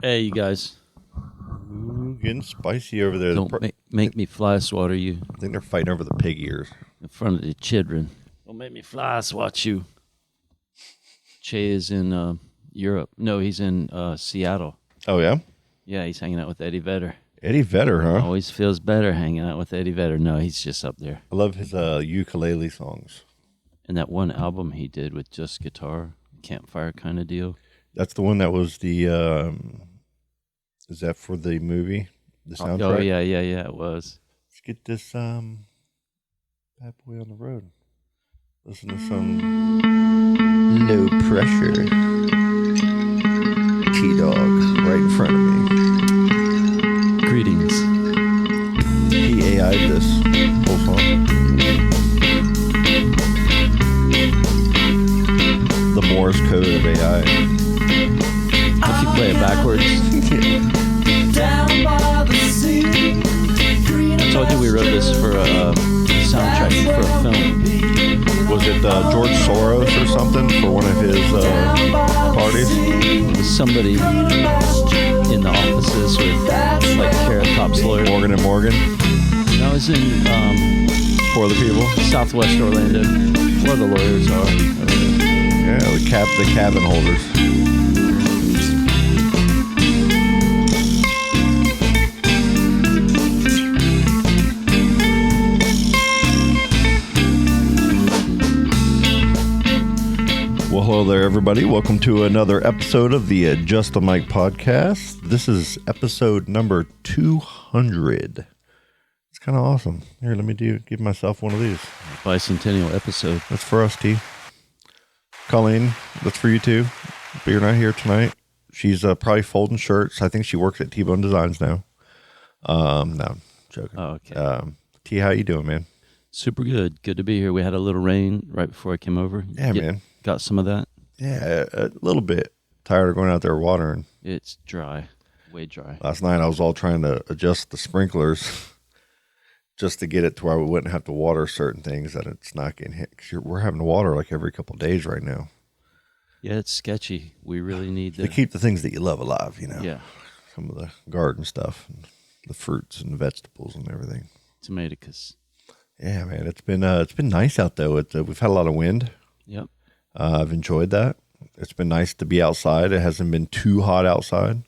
Hey, you guys. Ooh, getting spicy over there. Don't make me fly swatter you I think they're fighting over the pig ears. in front of the children. Don't make me fly swat you. Che is in Europe. No, he's in Seattle. Oh, yeah? Yeah, he's hanging out with Eddie Vedder. Eddie Vedder, huh? Always feels better hanging out with Eddie Vedder. No, he's just up there. I love his ukulele songs. And that one album he did with just guitar, campfire kind of deal. That's the one that was the, is that for the movie? The soundtrack? Oh, yeah, it was. Let's get this bad boy on the road. Listen to some low pressure T-Dog right in front of me. Greetings. He AI'd this whole song. The Morse code of AI. If you play it backwards. I told you we wrote this for a soundtrack for a film. Was it George Soros or something for one of his parties? It was somebody in the offices with like Carrot Top's lawyer. Morgan and Morgan? No, I was in For the people? Southwest Orlando, where the lawyers are. Yeah, the cabin holders. Well, hello there, everybody. Welcome to another episode of the Just the Mic podcast. This is episode number 200. It's kind of awesome. Here, let me give myself one of these. Bicentennial episode. That's for us, T. Colleen, that's for you too. But you're not here tonight. She's probably folding shirts. I think she works at Tbone Designs now. No, I'm joking. Oh, okay. T, how you doing, man? Super good. Good to be here. We had a little rain right before I came over. Yeah, man. Got some of that? Yeah, a little bit. Tired of going out there watering. It's dry. Way dry. Last night I was all trying to adjust the sprinklers just to get it to where we wouldn't have to water certain things that it's not getting hit. Because we're having to water like every couple of days right now. Yeah, it's sketchy. We really need to keep the things that you love alive, you know. Yeah. Some of the garden stuff, and the fruits and vegetables and everything. Tomaticus. Yeah, man. It's been nice out though. We've had a lot of wind. Yep. I've enjoyed that. It's been nice to be outside. It hasn't been too hot outside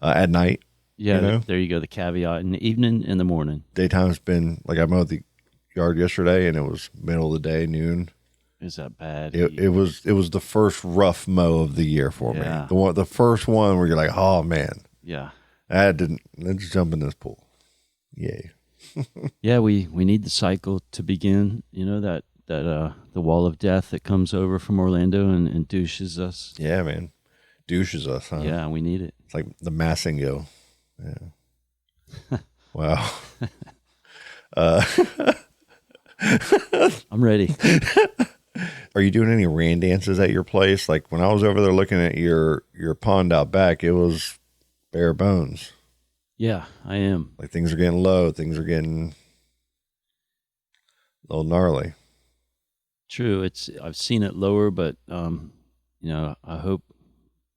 at night. Yeah, you know? There you go. The caveat in the evening, in the morning. Daytime's been like I mowed the yard yesterday, and it was middle of the day, noon. Is that bad? It was the first rough mow of the year for me. The first one where you're like, oh man, yeah. Let's jump in this pool. Yay. Yeah, we need the cycle to begin. You know that the wall of death that comes over from Orlando and douches us. Yeah, man. Douches us, huh? Yeah, we need it. It's like the Massingo. Yeah. Wow. I'm ready. Are you doing any rain dances at your place? Like when I was over there looking at your pond out back, it was bare bones. Yeah, I am. Like things are getting low. Things are getting a little gnarly. True. I've seen it lower, but I hope,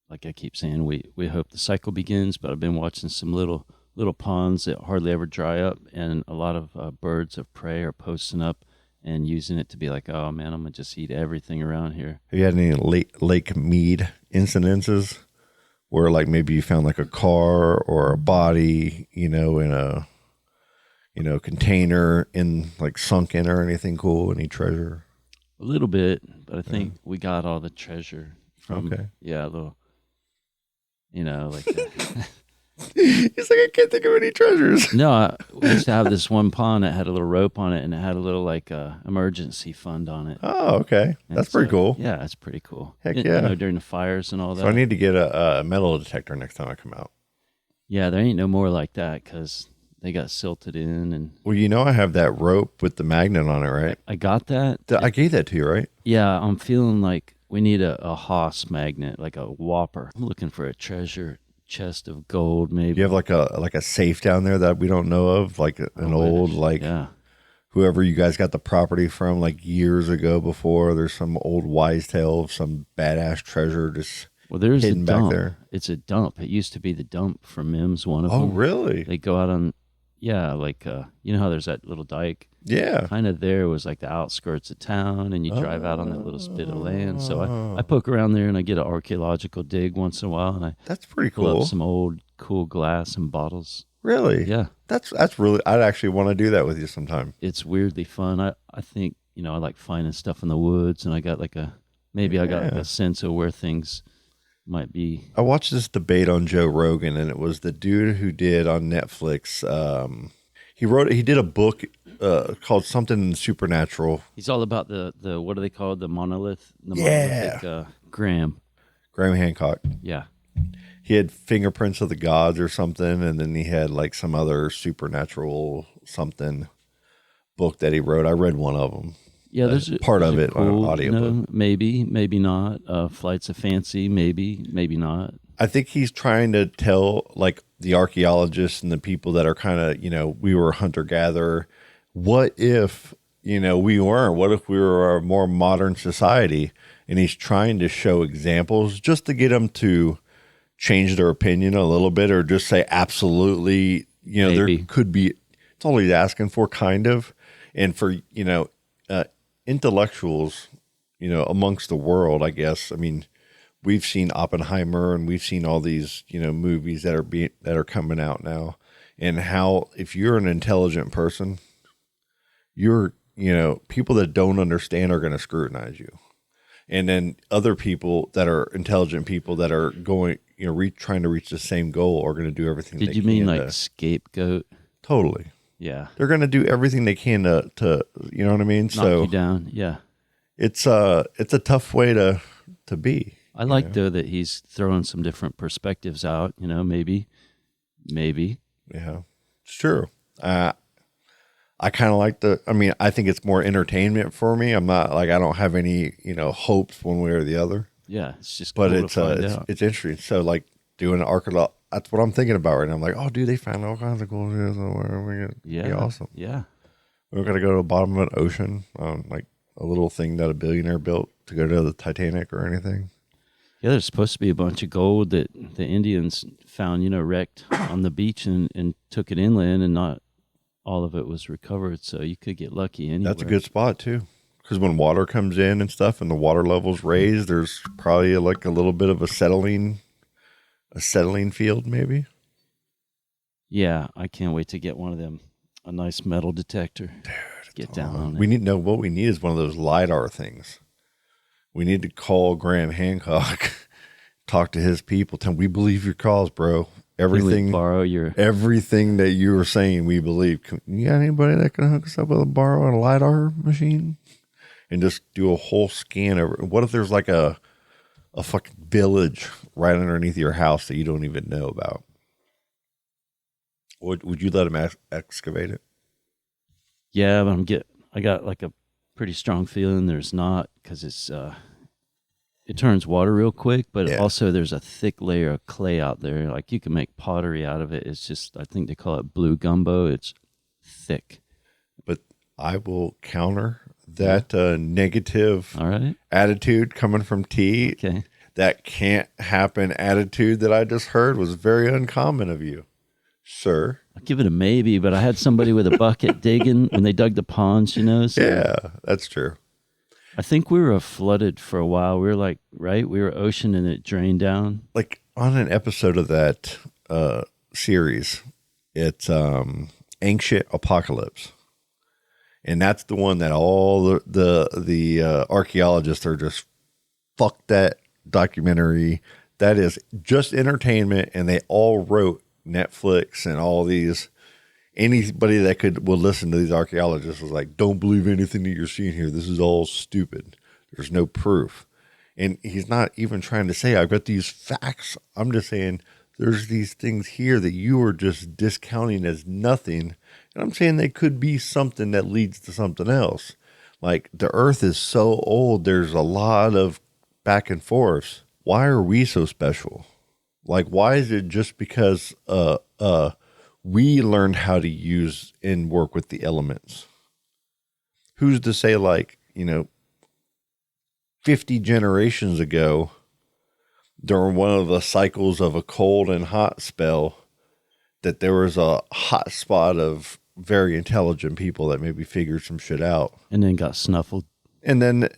like I keep saying, we hope the cycle begins. But I've been watching some little ponds that hardly ever dry up, and a lot of birds of prey are posting up and using it to be like, oh man, I'm gonna just eat everything around here. Have you had any Lake Mead incidences where like maybe you found like a car or a body, in a container in like sunken or anything cool, any treasure? A little bit, but I think we got all the treasure from, like He's like, I can't think of any treasures. No, we used to have this one pond that had a little rope on it, and it had a little like emergency fund on it. Oh, okay. That's pretty cool. Yeah, that's pretty cool. Heck yeah. During the fires and all that. So I need to get a metal detector next time I come out. Yeah, there ain't no more like that because they got silted in. And well, I have that rope with the magnet on it, right? I got that. I gave that to you, right? Yeah, I'm feeling like we need a Haas magnet, like a Whopper. I'm looking for a treasure chest of gold, maybe. Do you have like a safe down there that we don't know of, like an old whoever you guys got the property from like years ago before? There's some old wise tale of some badass treasure just Well, there's the hidden back dump. there. It's a dump. It used to be the dump for Mims, one of Oh, them. really? They go out on, yeah, like, you know how there's that little dike? Yeah. Kind of there was like the outskirts of town, and you drive out on that little spit of land. So I poke around there, and I get an archaeological dig once in a while, and I That's pretty pull cool. up some old cool glass and bottles. Really? Yeah. That's really, I'd actually want to do that with you sometime. It's weirdly fun. I think, you know, I like finding stuff in the woods, and I got like maybe I got like a sense of where things might be. I watched this debate on Joe Rogan, and it was the dude who did on Netflix. He did a book called something supernatural. He's all about the what do they call it? The monolithic Graham Hancock. Yeah. He had fingerprints of the gods or something, and then he had like some other supernatural something book that he wrote. I read one of them. Yeah, there's part of a it on an audio book. Maybe not. Flights of Fancy, maybe not. I think he's trying to tell like the archaeologists and the people that are kind of, you know, we were hunter-gatherer. What if, you know, we weren't? What if we were a more modern society? And he's trying to show examples just to get them to change their opinion a little bit, or just say absolutely, you know, Maybe. there could be, it's all he's asking for, kind of. And for, you know, intellectuals, you know, amongst the world, I guess, I mean, we've seen Oppenheimer, and we've seen all these, you know, movies that are coming out now, and how if you're an intelligent person, you're, you know, people that don't understand are going to scrutinize you, and then other people that are intelligent people that are going, you know, trying to reach the same goal are going to do everything. Did you mean like scapegoat? Totally. Yeah, they're going to do everything they can to you know what I mean. Knock you down. Yeah, it's a tough way to be. I like though that he's throwing some different perspectives out. You know, maybe. Yeah, it's true. I kind of like I think it's more entertainment for me. I'm not like, I don't have any, you know, hopes one way or the other. Yeah, it's just but cool it's interesting. So like doing an archaeological, that's what I'm thinking about right now. I'm like, oh, dude, they found all kinds of cool shit. Yeah, be awesome. Yeah, we're gonna go to the bottom of an ocean, like a little thing that a billionaire built to go to the Titanic or anything. Yeah, there's supposed to be a bunch of gold that the Indians found, you know, wrecked on the beach and took it inland, and not all of it was recovered. So you could get lucky anywhere. That's a good spot too, because when water comes in and stuff, and the water level's raised, there's probably like a little bit of a settling field, maybe. Yeah, I can't wait to get one of them, a nice metal detector. Dude, get down on it. What we need is one of those LiDAR things. We need to call Graham Hancock, talk to his people, tell him, we believe your cause, bro. Everything that you were saying, we believe. You got anybody that can hook us up with a LiDAR machine and just do a whole scan over? What if there's like a fucking village right underneath your house that you don't even know about? Would you let him excavate it? Yeah, but I got like a pretty strong feeling there's not, because it turns water real quick, but also there's a thick layer of clay out there. Like you can make pottery out of it. It's just, I think they call it blue gumbo. It's thick. But I will counter that negative attitude coming from T. Okay. That can't happen attitude that I just heard was very uncommon of you, sir. I'll give it a maybe, but I had somebody with a bucket digging when they dug the ponds, you know? So yeah, that's true. I think we were flooded for a while. We were like, right? We were ocean and it drained down. Like on an episode of that series, it's Ancient Apocalypse. And that's the one that all the archaeologists are just, fuck that documentary. That is just entertainment. And they all wrote Netflix and all these, anybody that will listen to these archaeologists was like, don't believe anything that you're seeing here. This is all stupid. There's no proof. And he's not even trying to say, I've got these facts. I'm just saying there's these things here that you are just discounting as nothing. And I'm saying they could be something that leads to something else. Like the earth is so old. There's a lot of back and forth. Why are we so special? Like, why is it just because we learned how to use and work with the elements? Who's to say, like, 50 generations ago, during one of the cycles of a cold and hot spell that there was a hot spot of very intelligent people that maybe figured some shit out. And then got snuffled. And then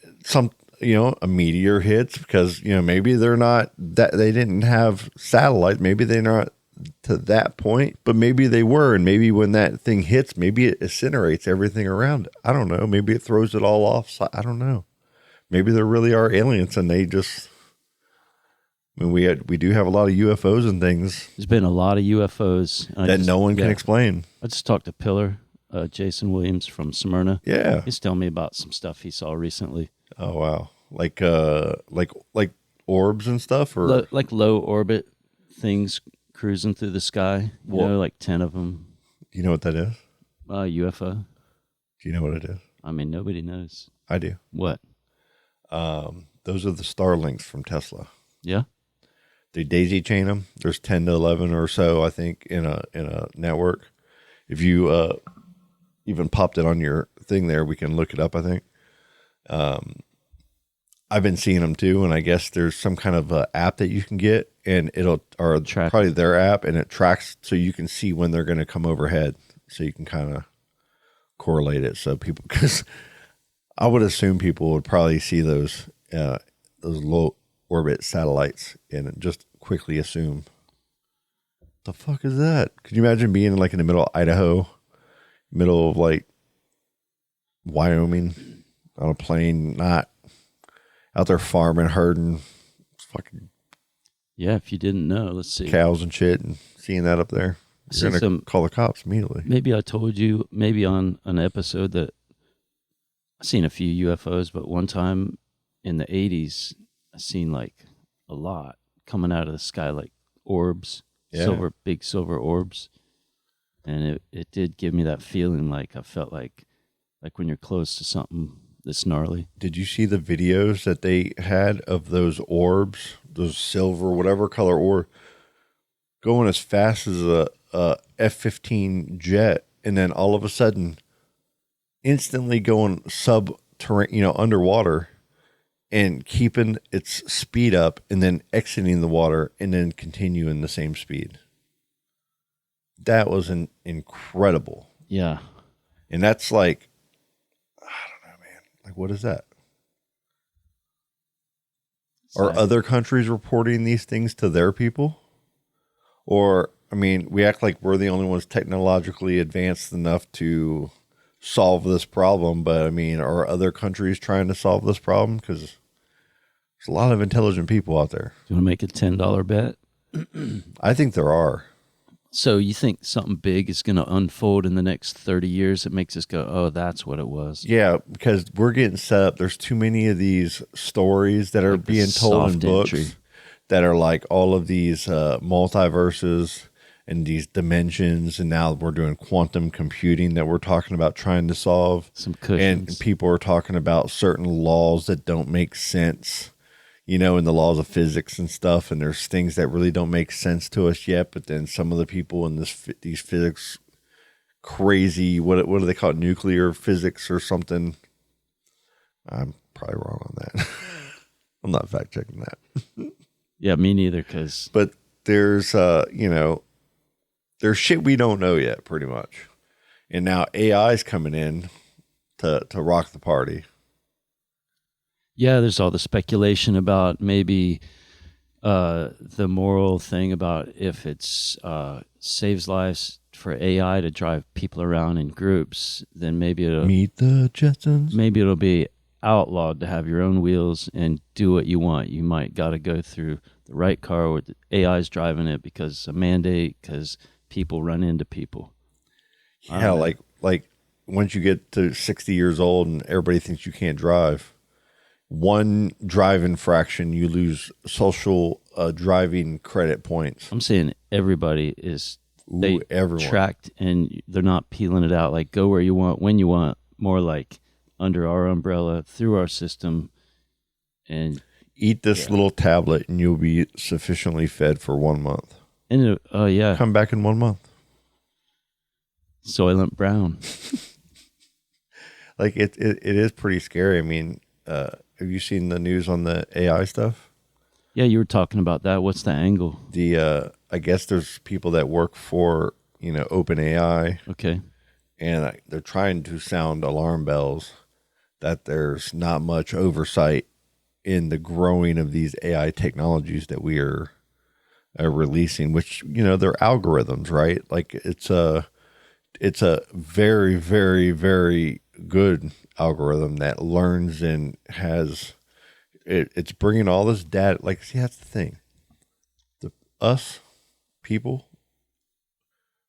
a meteor hits because, maybe they're not that they didn't have satellites. Maybe they're not to that point, but maybe they were. And maybe when that thing hits, maybe it incinerates everything around it. I don't know. Maybe it throws it all off. I don't know. Maybe there really are aliens and they just, we do have a lot of UFOs and things. There's been a lot of UFOs that no one can explain. I just talked to Pillar, Jason Williams from Smyrna. Yeah. He's telling me about some stuff he saw recently. Oh, wow. Like orbs and stuff, or like low orbit things cruising through the sky. Like 10 of them. Do you know what that is? UFO. Do you know what it is? I mean, nobody knows. I do. What? Those are the Starlinks from Tesla. Yeah. They daisy chain them. There's 10 to 11 or so, I think, in a network. If you even popped it on your thing there, we can look it up, I think. I've been seeing them too, and I guess there's some kind of app that you can get, and or track. Probably their app, and it tracks so you can see when they're going to come overhead, so you can kind of correlate it. So people, because I would assume people would probably see those low orbit satellites and just quickly assume, the fuck is that? Could you imagine being like in the middle of Idaho, middle of like Wyoming on a plane, not out there farming, herding, fucking if you didn't know, let's see, cows and shit, and seeing that up there, you're gonna call the cops immediately. Maybe I told you, maybe on an episode, that I've seen a few UFOs, but one time in the 80s, I seen like a lot coming out of the sky, like orbs, big silver orbs, and it did give me that feeling, like I felt like when you're close to something that's gnarly. Did you see the videos that they had of those orbs, those silver, whatever color orb, going as fast as a F-15 jet, and then all of a sudden, instantly going subterranean, underwater, and keeping its speed up, and then exiting the water, and then continuing the same speed? That was incredible. Yeah. And that's like, like, what is that? Are other countries reporting these things to their people? Or, we act like we're the only ones technologically advanced enough to solve this problem. But, are other countries trying to solve this problem? Because there's a lot of intelligent people out there. Do you want to make a $10 bet? I think there are. So you think something big is going to unfold in the next 30 years that makes us go, oh, that's what it was? Yeah, because we're getting set up. There's too many of these stories that are being told in books that are like all of these multiverses and these dimensions. And now we're doing quantum computing that we're talking about trying to solve. Some cushions. And people are talking about certain laws that don't make sense, in the laws of physics and stuff. And there's things that really don't make sense to us yet. But then some of the people in these physics crazy, what do they call it? Nuclear physics or something. I'm probably wrong on that. I'm not fact checking that. Yeah, me neither. But there's, there's shit we don't know yet, pretty much. And now AI is coming in to rock the party. Yeah, there's all the speculation about maybe the moral thing about if it's saves lives for AI to drive people around in groups, then maybe it'll meet the Jetsons. Maybe it'll be outlawed to have your own wheels and do what you want. You might got to go through the right car where the AI's driving it because it's a mandate, because people run into people. Yeah, like once you get to 60 years old and everybody thinks you can't drive, one drive infraction, you lose social driving credit points. I'm saying everybody is everyone tracked, and they're not peeling it out like go where you want, when you want, more like under our umbrella, through our system, and eat this little tablet and you'll be sufficiently fed for 1 month. And come back in 1 month. Soylent Brown. Like it is pretty scary. Have you seen the news on the AI stuff? Yeah, you were talking about that. What's the angle? I guess there's people that work for, OpenAI, Okay. and they're trying to sound alarm bells that there's not much oversight in the growing of these AI technologies that we are releasing, which, they're algorithms, right? Like it's a very, very, very good algorithm that learns and it's bringing all this data. Like, see, that's the thing. Us people,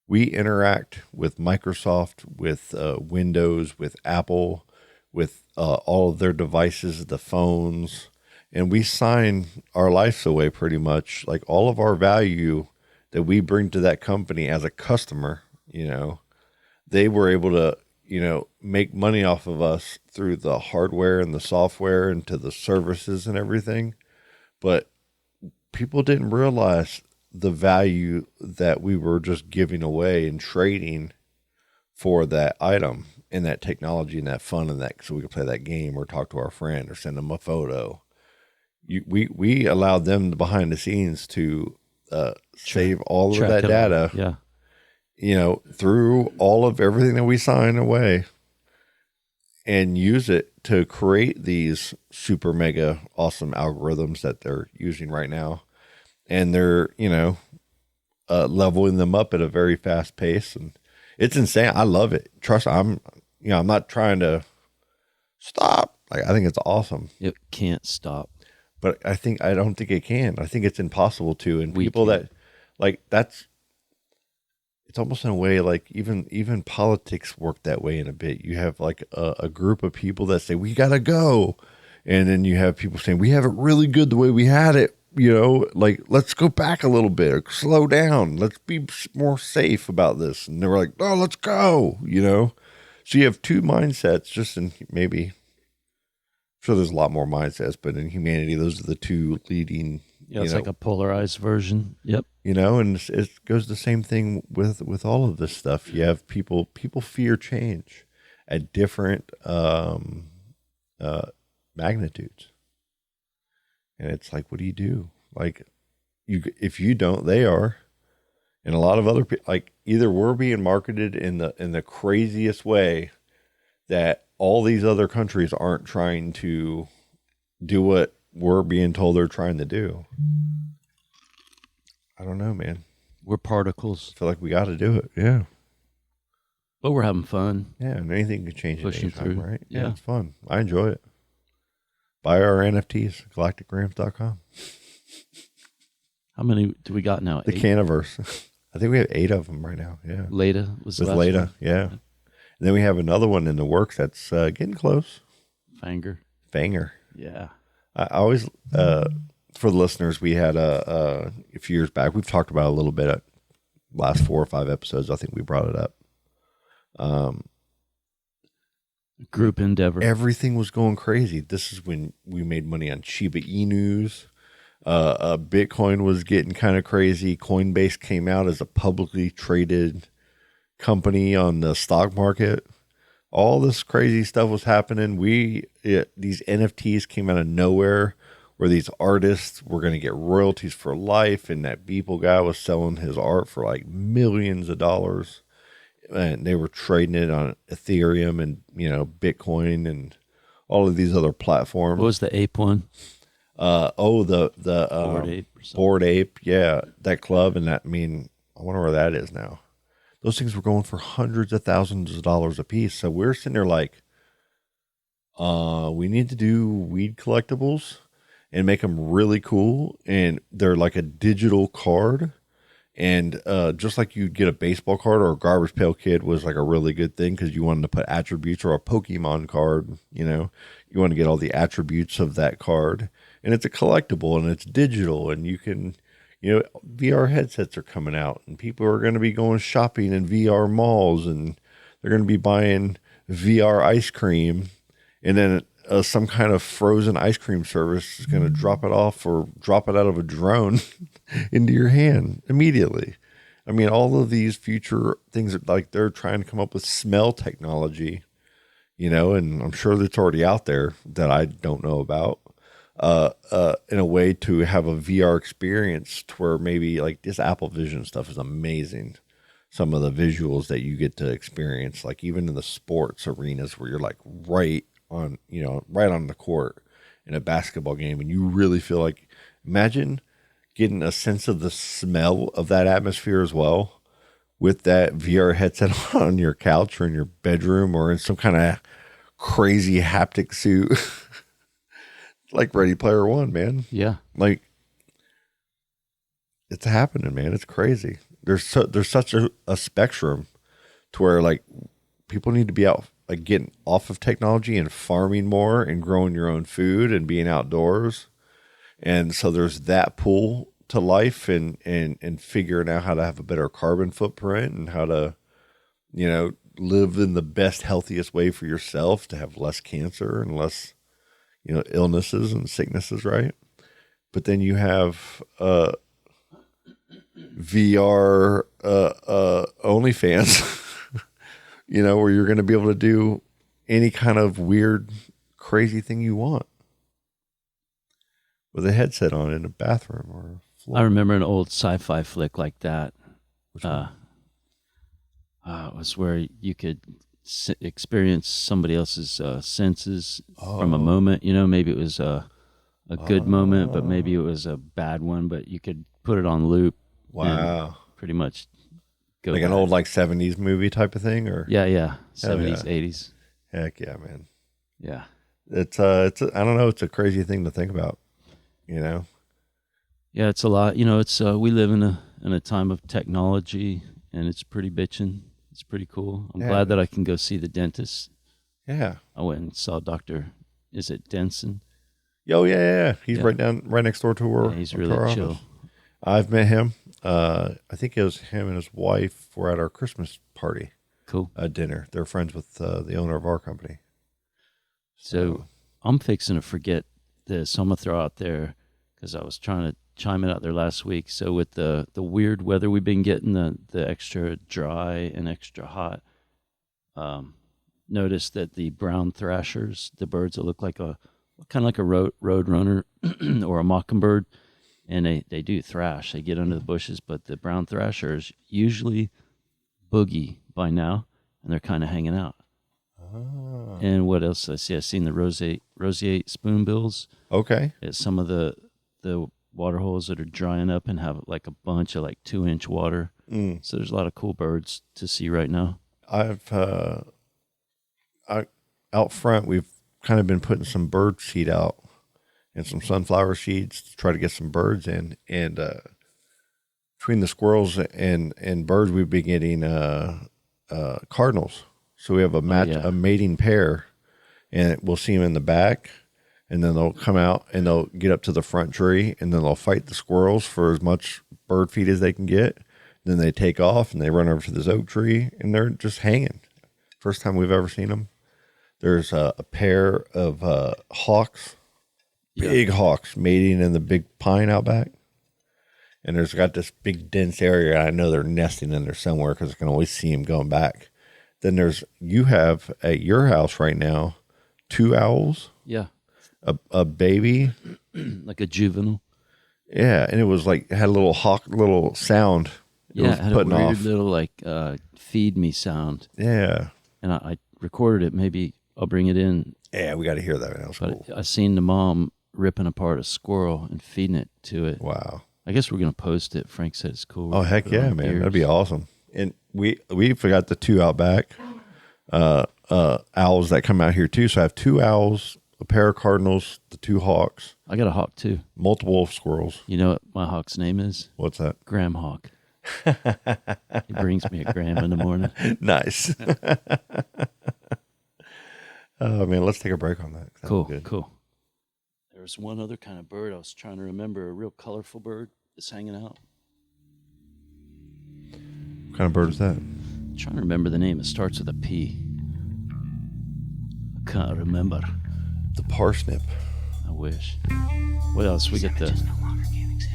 we interact with Microsoft, with Windows, with Apple, with all of their devices, the phones, and we sign our lives away pretty much. Like all of our value that we bring to that company as a customer, they were able to, make money off of us through the hardware and the software and to the services and everything. But people didn't realize the value that we were just giving away and trading for that item and that technology and that fun and that, so we could play that game or talk to our friend or send them a photo. We allowed them behind the scenes to save all of that data. Yeah. Through all of everything that we sign away and use it to create these super mega awesome algorithms that they're using right now. And they're, leveling them up at a very fast pace. And it's insane. I love it. Trust, I'm not trying to stop. Like, I think it's awesome. It can't stop. But I don't think it can. I think it's impossible to. And people that, like, it's almost in a way like even politics work that way in a bit. You have like a group of people that say, we got to go. And then you have people saying, we have it really good the way we had it. Like, let's go back a little bit or slow down. Let's be more safe about this. And they were like, oh, let's go, So you have two mindsets just in maybe, I'm sure there's a lot more mindsets, but in humanity, those are the two leading. Yeah, it's like a polarized version. Yep. And it goes the same thing with all of this stuff. You have people fear change at different magnitudes. And it's like, what do you do? Like, if you don't, they are. And a lot of other people, like, either we're being marketed in the craziest way that all these other countries aren't trying to do what we're being told they're trying to do. I don't know, man. We're particles. I feel like we got to do it. Yeah. But we're having fun. Yeah, and anything can change at any time, right? Yeah, it's fun. I enjoy it. Buy our NFTs, galacticgrams.com. How many do we got now? The 8? Caniverse. I think we have 8 of them right now. Yeah. Leda was with the last Leda, one. Yeah. And then we have another one in the works that's getting close. Fanger. Yeah. I always, for the listeners, we had a few years back, we've talked about it a little bit at last 4 or 5 episodes. I think we brought it up. Group endeavor. Everything was going crazy. This is when we made money on Shiba Inus. Bitcoin was getting kind of crazy. Coinbase came out as a publicly traded company on the stock market. All this crazy stuff was happening. These NFTs came out of nowhere, where these artists were going to get royalties for life, and that Beeple guy was selling his art for like millions of dollars, and they were trading it on Ethereum and Bitcoin and all of these other platforms. What was the ape one? The Bored Ape. Bored Ape, yeah, that club, and I wonder where that is now. Those things were going for hundreds of thousands of dollars a piece. So we're sitting there like, we need to do weed collectibles and make them really cool. And they're like a digital card. And just like you'd get a baseball card or a Garbage Pail Kid was like a really good thing because you wanted to put attributes, or a Pokemon card, you want to get all the attributes of that card. And it's a collectible and it's digital, and you can, VR headsets are coming out, and people are going to be going shopping in VR malls, and they're going to be buying VR ice cream, and then some kind of frozen ice cream service is going to drop it off or drop it out of a drone into your hand immediately. I mean, all of these future things are like, they're trying to come up with smell technology, and I'm sure that's already out there that I don't know about. in a way to have a VR experience to where maybe like this Apple Vision stuff is amazing. Some of the visuals that you get to experience, like even in the sports arenas where you're like right on the court in a basketball game, and you really feel like, imagine getting a sense of the smell of that atmosphere as well with that VR headset on your couch or in your bedroom or in some kind of crazy haptic suit. Like Ready Player One, man. Yeah. Like, it's happening, man. It's crazy. There's such a spectrum to where like people need to be out, like getting off of technology and farming more and growing your own food and being outdoors. And so there's that pull to life and figuring out how to have a better carbon footprint and how to, live in the best, healthiest way for yourself to have less cancer and less, illnesses and sicknesses, right? But then you have VR OnlyFans, where you're going to be able to do any kind of weird, crazy thing you want with a headset on in a bathroom or a floor. I remember an old sci-fi flick like that. It was where you could experience somebody else's senses from a moment. Maybe it was a good moment, but maybe it was a bad one. But you could put it on loop. Wow! Pretty much go like an old 70s movie type of thing, or 70s, 80s. Heck yeah, man! Yeah, it's I don't know. It's a crazy thing to think about. Yeah, it's a lot. It's we live in a time of technology, and it's pretty bitchin'. It's pretty cool. I'm glad that I can go see the dentist. Yeah. I went and saw Dr. Is it Denson? Oh, yeah. He's right next door to her. Yeah, he's really chill. Office. I've met him. I think it was him and his wife were at our Christmas party. Cool. Dinner. They're friends with the owner of our company. So I'm fixing to forget this. I'm going to throw out there because I was trying to chime it out there last week. So with the weird weather we've been getting, the extra dry and extra hot, noticed that the brown thrashers, the birds that look like a kind of like a road runner or a mockingbird, and they do thrash. They get under the bushes, but the brown thrashers usually boogie by now, and they're kind of hanging out. Oh. And what else I see? I've seen the roseate spoonbills. Okay. At some of the water holes that are drying up and have like a bunch of like 2-inch water. So there's a lot of cool birds to see right now. I've out front we've kind of been putting some bird seed out and some sunflower seeds to try to get some birds in. And between the squirrels and birds, we've been getting cardinals. So we have a mating pair, and we'll see them in the back. And then they'll come out and they'll get up to the front tree, and then they'll fight the squirrels for as much bird feed as they can get. Then they take off and they run over to this oak tree, and they're just hanging. First time we've ever seen them. There's a pair of hawks, big hawks, mating in the big pine out back. And there's got this big dense area. I know they're nesting in there somewhere because I can always see them going back. Then you have at your house right now 2 owls. Yeah. A baby, like a juvenile. Yeah, and it was like had a little sound. It had a weird little like feed me sound. Yeah, and I recorded it. Maybe I'll bring it in. Yeah, we got to hear that. That was cool. I seen the mom ripping apart a squirrel and feeding it to it. Wow. I guess we're gonna post it. Frank said it's cool. Oh heck yeah, man! That'd be awesome. And we forgot the 2 out back owls that come out here too. So I have 2 owls, a pair of cardinals, the 2 hawks. I got a hawk too. Multiple squirrels. You know what my hawk's name is? What's that? Graham Hawk. He brings me a gram in the morning. Nice. Oh man, let's take a break on that. Cool. There's one other kind of bird I was trying to remember, a real colorful bird that's hanging out. What kind of bird is that? I'm trying to remember the name. It starts with a P. I can't remember. The parsnip. I wish. What else? We get the... no longer can exist.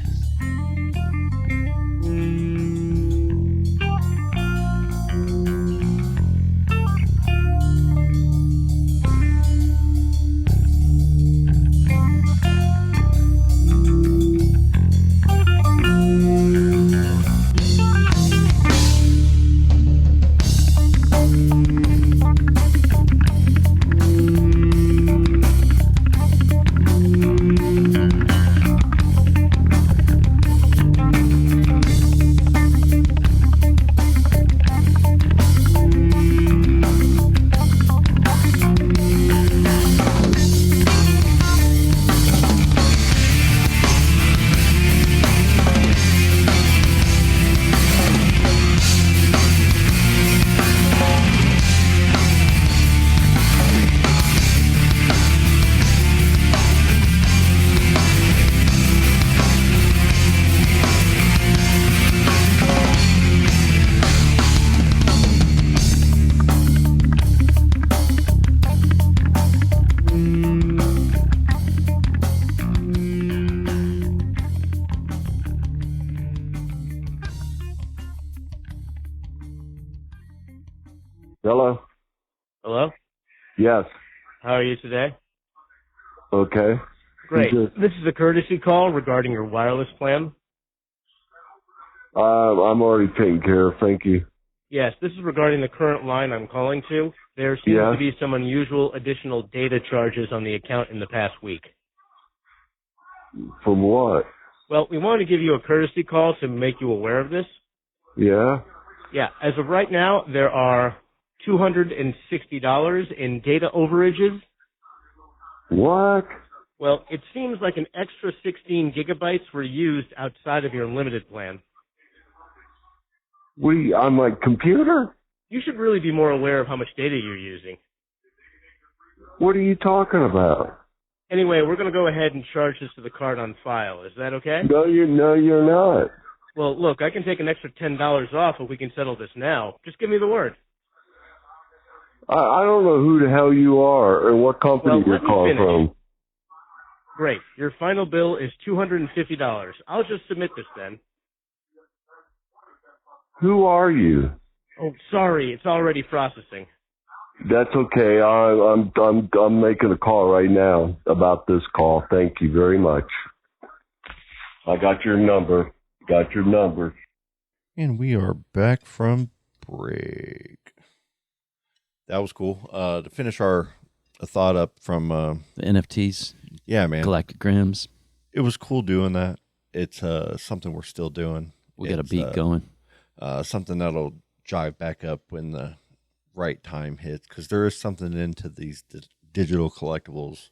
Hello? Hello? Yes. How are you today? Okay. Great. Who's this? This is a courtesy call regarding your wireless plan. I'm already taken care of, thank you. Yes, this is regarding the current line I'm calling to. There seems Yeah? to be some unusual additional data charges on the account in the past week. From what? Well, we wanted to give you a courtesy call to make you aware of this. Yeah? Yeah, as of right now, there are $260 in data overages. What? Well, it seems like an extra 16 gigabytes were used outside of your limited plan. On my computer? You should really be more aware of how much data you're using. What are you talking about? Anyway, we're going to go ahead and charge this to the card on file. Is that okay? No, you're not. Well, look, I can take an extra $10 off if we can settle this now. Just give me the word. I don't know who the hell you are or what company Well, you're let me calling finish. from. Great. Your final bill is $250. I'll just submit this then. Who are you? Oh, sorry. It's already processing. That's okay. I'm making a call right now about this call. Thank you very much. I got your number. And we are back from break. That was cool. To finish our thought up from The NFTs, yeah, man, Galactic Grams. it was cool doing that. It's something we're still doing. We got a It's, beat going. something that'll jive back up when the right time hits, because there is something into these digital collectibles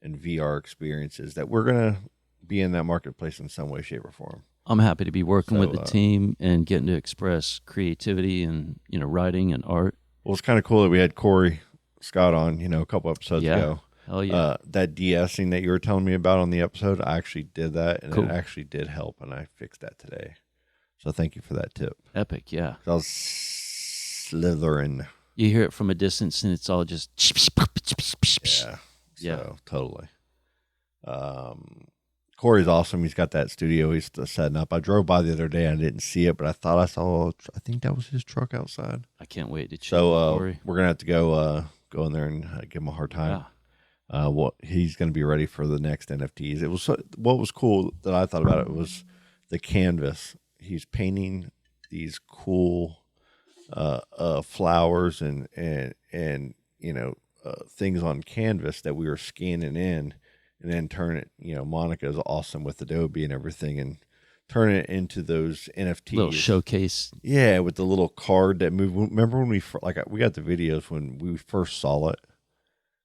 and VR experiences that we're gonna be in that marketplace in some way, shape, or form. I'm happy to be working with So, the team and getting to express creativity and writing and art. Well, it's kind of cool that we had Corey Scott on, a couple episodes Yeah. ago. Hell yeah. That de-essing that you were telling me about on the episode, I actually did that, and Cool. it actually did help, and I fixed that today. So thank you for that tip. Epic, yeah. I was slithering. You hear it from a distance and it's all just Yeah. Yeah. So, totally. Corey's awesome. He's got that studio he's setting up. I drove by the other day and I didn't see it, but I thought I think that was his truck outside. I can't wait to check So Corey. we're going to have to go in there and give him a hard time. Yeah. He's going to be ready for the next NFTs. What was cool that I thought about it was the canvas. He's painting these cool flowers and things on canvas that we were scanning in, and then turn it. Monica's awesome with Adobe and everything, and turn it into those NFTs. Little showcase. Yeah, with the little card that moved. Remember when we got the videos when we first saw it?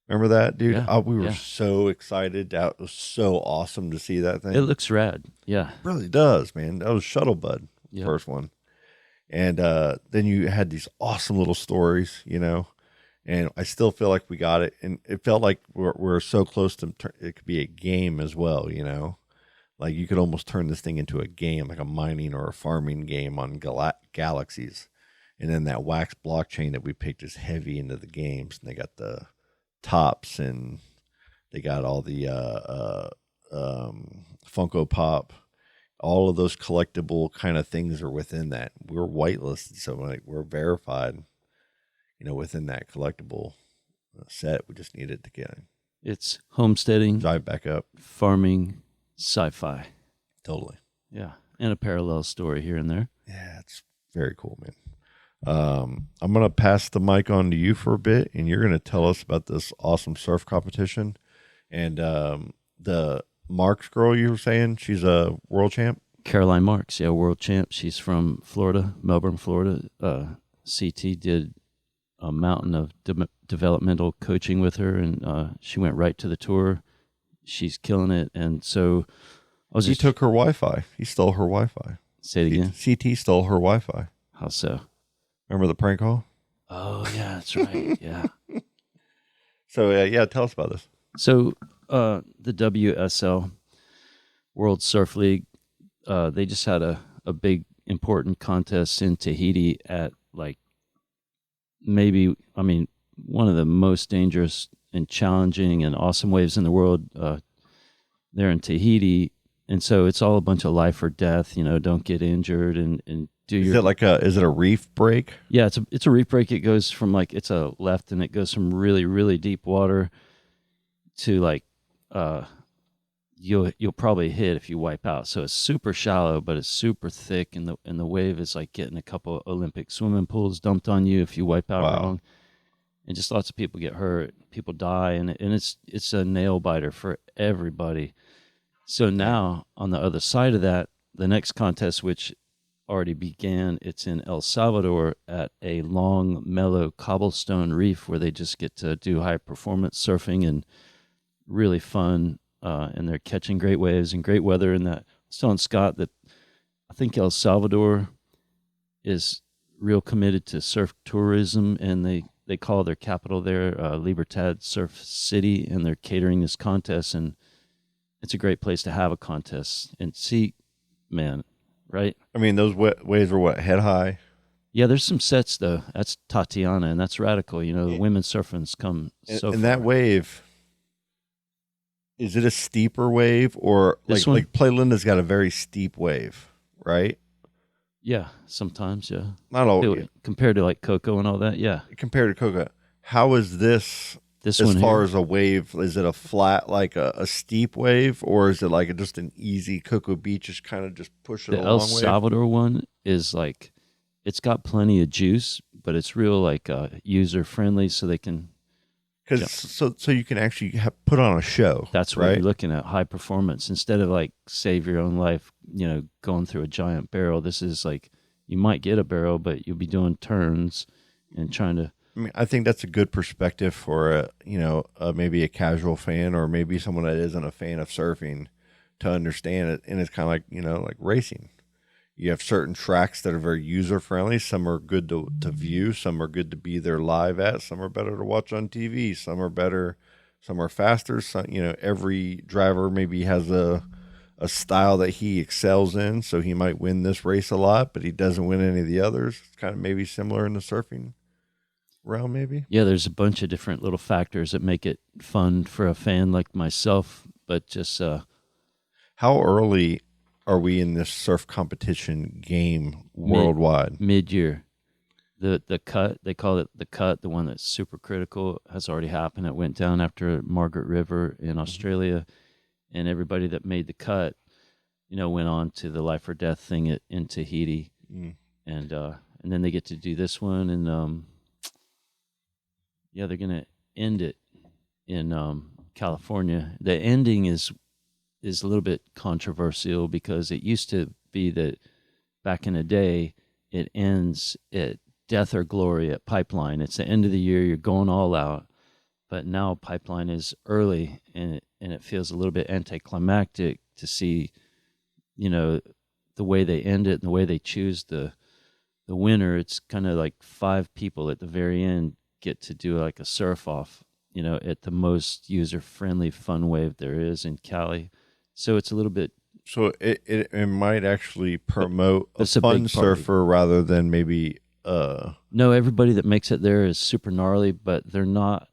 Remember that, dude? Yeah, We were yeah. so excited. That was so awesome to see that thing. It looks rad. Yeah. It really does, man. That was Shuttlebud, Yep. first one. And then you had these awesome little stories, and I still feel like we got it. And it felt like we're so close to it could be a game as well, Like you could almost turn this thing into a game, like a mining or a farming game on galaxies. And then that wax blockchain that we picked is heavy into the games. And they got the tops and they got all the Funko Pop. All of those collectible kind of things are within that. We're whitelisted, so we're verified, within that collectible set. We just needed to get It's homesteading, dive back up. farming, sci-fi. Totally. Yeah. And a parallel story here and there. Yeah, it's very cool, man. I'm going to pass the mic on to you for a bit, and you're going to tell us about this awesome surf competition. And the Marks girl you were saying, she's a world champ? Caroline Marks, yeah, world champ. She's from Florida, Melbourne, Florida. CT did a mountain of developmental coaching with her, and she went right to the tour. She's killing it. And so He took her Wi-Fi. He stole her Wi-Fi. Say it again. CT stole her Wi-Fi. How so? Remember the prank call? Oh, yeah, that's right. Yeah. So, tell us about this. So the WSL, World Surf League, they just had a big important contest in Tahiti at one of the most dangerous and challenging and awesome waves in the world. There in Tahiti, And so it's all a bunch of life or death, don't get injured and do Is it a reef break? Yeah, it's a reef break. It goes from it's a left, and it goes from really, really deep water to you'll probably hit if you wipe out. So it's super shallow, but it's super thick, and the wave is like getting a couple Olympic swimming pools dumped on you if you wipe out wrong. And just lots of people get hurt, people die, and it's a nail biter for everybody. So now on the other side of that, the next contest, which already began, it's in El Salvador at a long, mellow cobblestone reef where they just get to do high performance surfing and really fun. And they're catching great waves and great weather. And that I was telling Scott that I think El Salvador is real committed to surf tourism, and they call their capital there Libertad Surf City, and they're catering this contest, and it's a great place to have a contest and see, man, right? I mean, those waves are what, head high? Yeah, there's some sets though. That's Tatiana, and that's radical. The women surfing's come so far. And that wave, is it a steeper wave, or like Play Linda's got a very steep wave, right? Yeah, sometimes, yeah. Not all compared to like Coco and all that, yeah. Compared to Coco, how is this as one far here? as a wave? Is it a flat, like a steep wave, or is it like just an easy Cocoa Beach, just kind of just push it along? The El Salvador one is like, it's got plenty of juice, but it's real user friendly, so they can. So you can actually put on a show. That's what you're looking at, high performance. Instead of save your own life, going through a giant barrel. This is you might get a barrel, but you'll be doing turns and trying to. I mean, I think that's a good perspective for maybe a casual fan, or maybe someone that isn't a fan of surfing, to understand it. And it's kind of like racing. You have certain tracks that are very user friendly. Some are good to view. Some are good to be there live at. Some are better to watch on TV. Some are better. Some are faster. Some, every driver maybe has a style that he excels in. So he might win this race a lot, but he doesn't win any of the others. It's kind of maybe similar in the surfing realm, maybe. Yeah, there's a bunch of different little factors that make it fun for a fan like myself. But just how early are we in this surf competition game worldwide? Mid-year. The cut, they call it the cut, the one that's super critical, has already happened. It went down after Margaret River in Australia, and everybody that made the cut, went on to the life or death thing in Tahiti. And then they get to do this one, and they're going to end it in California. The ending is a little bit controversial, because it used to be that back in the day, it ends at death or glory at Pipeline. It's the end of the year, you're going all out. But now Pipeline is early, and it feels a little bit anticlimactic to see, the way they end it and the way they choose the winner. It's kind of like 5 people at the very end get to do a surf off, at the most user-friendly fun wave there is in Cali. So it's a little bit. So it might actually promote a It's a fun big party. surfer rather than maybe. No, everybody that makes it there is super gnarly, but they're not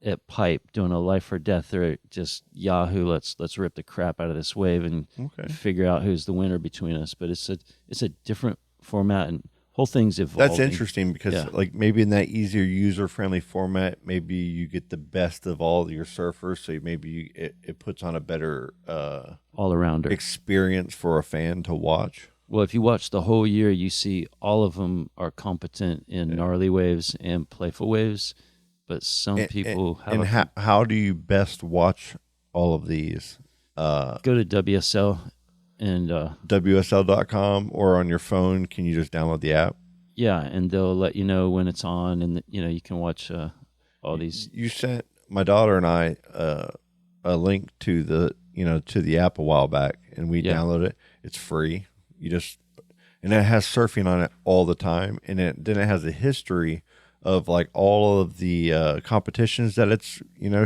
at Pipe doing a life or death. They're just Yahoo. Let's rip the crap out of this wave and figure out who's the winner between us. But it's a different format, and whole thing's evolving. That's interesting, because maybe in that easier user friendly format, maybe you get the best of all your surfers. So maybe it puts on a better all-arounder experience for a fan to watch. Well, if you watch the whole year, you see all of them are competent in gnarly waves and playful waves, but some people have. How do you best watch all of these? Go to WSL. And WSL.com, or on your phone, can you just download the app? Yeah, and they'll let you know when it's on, and you can watch all these. You sent my daughter and I a link to the app a while back, and we downloaded it. It's free. And it has surfing on it all the time, and then it has a history of all of the competitions that it's